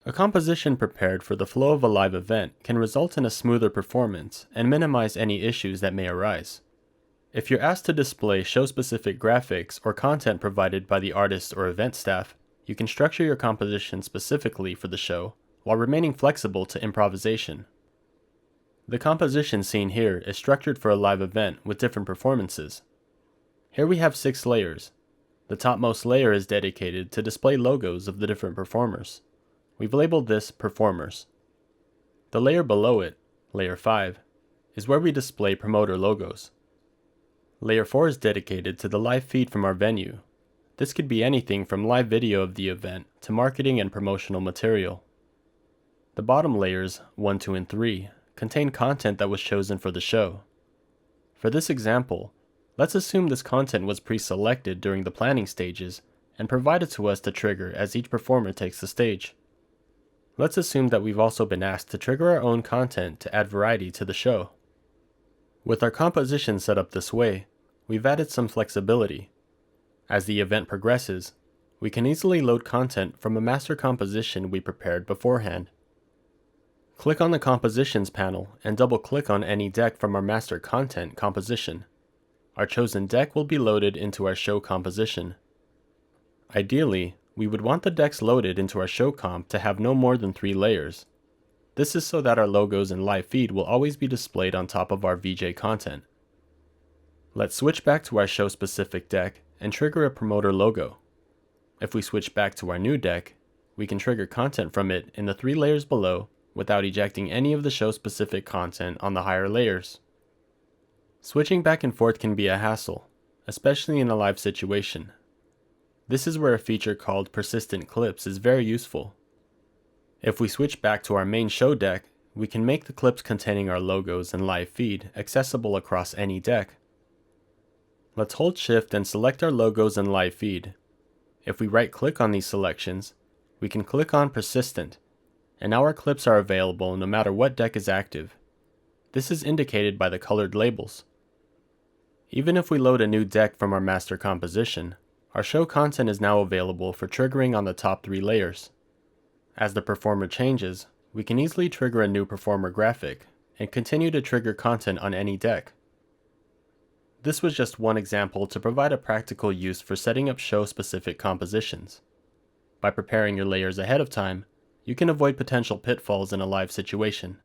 A composition prepared for the flow of a live event can result in a smoother performance and minimize any issues that may arise. If you're asked to display show-specific graphics or content provided by the artist or event staff, you can structure your composition specifically for the show while remaining flexible to improvisation. The composition seen here is structured for a live event with different performances. Here we have 6 layers. The topmost layer is dedicated to display logos of the different performers. We've labeled this Performers. The layer below it, Layer 5, is where we display promoter logos. Layer 4 is dedicated to the live feed from our venue. This could be anything from live video of the event to marketing and promotional material. The bottom layers, 1, 2, and 3, contain content that was chosen for the show. For this example, let's assume this content was pre-selected during the planning stages and provided to us to trigger as each performer takes the stage. Let's assume that we've also been asked to trigger our own content to add variety to the show. With our composition set up this way, we've added some flexibility. As the event progresses, we can easily load content from a master composition we prepared beforehand. Click on the Compositions panel and double-click on any deck from our master content composition. Our chosen deck will be loaded into our show composition. Ideally, we would want the decks loaded into our show comp to have no more than 3 layers. This is so that our logos and live feed will always be displayed on top of our VJ content. Let's switch back to our show-specific deck and trigger a promoter logo. If we switch back to our new deck, we can trigger content from it in the 3 layers below without ejecting any of the show-specific content on the higher layers. Switching back and forth can be a hassle, especially in a live situation. This is where a feature called Persistent Clips is very useful. If we switch back to our main show deck, we can make the clips containing our logos and live feed accessible across any deck. Let's hold Shift and select our logos and live feed. If we right-click on these selections, we can click on Persistent, and now our clips are available no matter what deck is active. This is indicated by the colored labels. Even if we load a new deck from our master composition, our show content is now available for triggering on the top 3 layers. As the performer changes, we can easily trigger a new performer graphic and continue to trigger content on any deck. This was just one example to provide a practical use for setting up show-specific compositions. By preparing your layers ahead of time, you can avoid potential pitfalls in a live situation.